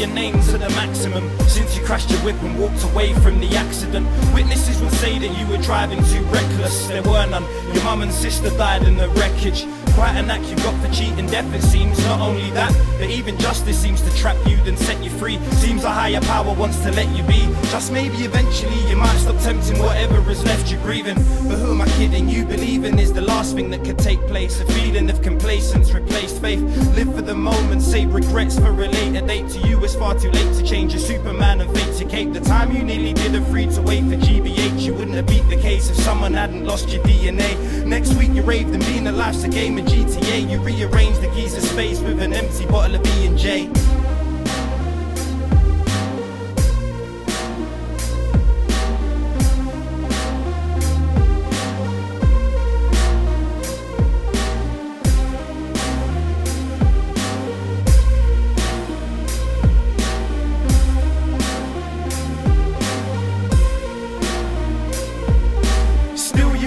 your name to the maximum since you crashed your whip and walked away from the accident. Witnesses will say that you were driving too reckless. There were none. Your mum and sister died in the wreckage. Quite a knack you got for cheating death, it seems. Not only that, but even justice seems to trap you then set you free. Seems a higher power wants to let you be. Just maybe eventually you might stop tempting whatever has left you grieving. But who am I kidding? You believing is the last thing that could take place. A feeling of complacence replaced faith. Live for the moment, save regrets for a later date. To you it's far too late to change your Superman and fate your cape. The time you nearly did a free to wait for GBH, you wouldn't have beat the case if someone hadn't lost your DNA. Next week you raved and being life's a game of GTA. You rearrange the keys of space with an empty bottle of E&J.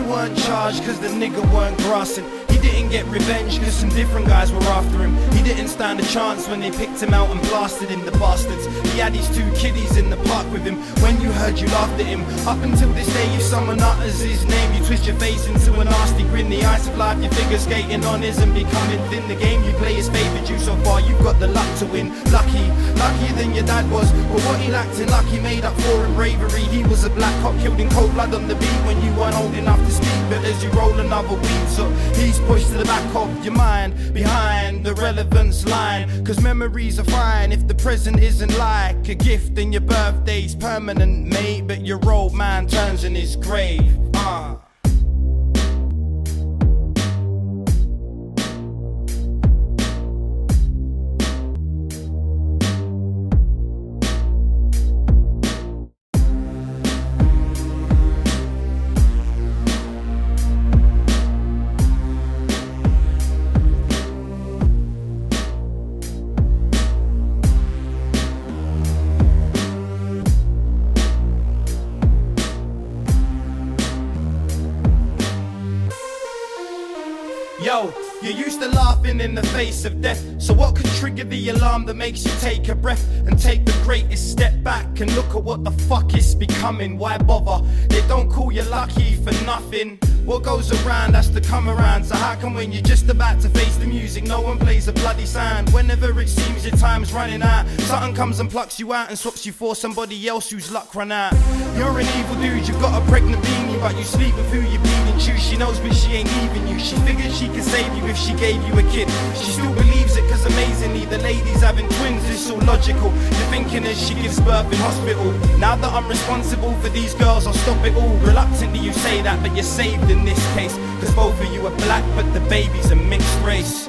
Weren't charged cause the nigga weren't grassing. He didn't get revenge cause some different guys were after him. He didn't stand a chance when they picked him out and blasted him, the bastards. He had his 2 kiddies in the park with him. When you heard, you laughed at him. Up until this day, if someone utters his name, you twist your face into a nasty grin. The ice of life, your figure skating on isn't becoming thin. The game you play has favoured you so far, you've got the luck to win. Lucky, luckier than your dad was. But what he lacked in luck, he made up for in bravery. He was a black cop killed in cold blood on the beat when you weren't old enough to speak. But as you roll another beat up, he's pushed to the back of your mind, behind the relevance line. Cause memories are fine if the present isn't like a gift and your birthday's permanent, mate. But your old man turns in his grave. Yo, you're used to laughing in the face of death. So what could trigger the alarm that makes you take a breath and take the greatest step back and look at what the fuck is becoming? Why bother? They don't call you lucky for nothing. What goes around has to come around. So how come when you're just about to face the music, no one plays a bloody sound? Whenever it seems your time's running out, something comes and plucks you out and swaps you for somebody else whose luck run out. You're an evil dude, you've got a pregnant beanie, but you sleep with who you bleeding to. She knows but she ain't leaving you. She figured she could save you if she gave you a kid. She still believes it cause amazingly the lady's having twins, it's all logical. You're thinking as she gives birth in hospital. Now that I'm responsible for these girls, I'll stop it all. Reluctantly you say that, but you're saved in this case, cause both of you are black but the baby's a mixed race.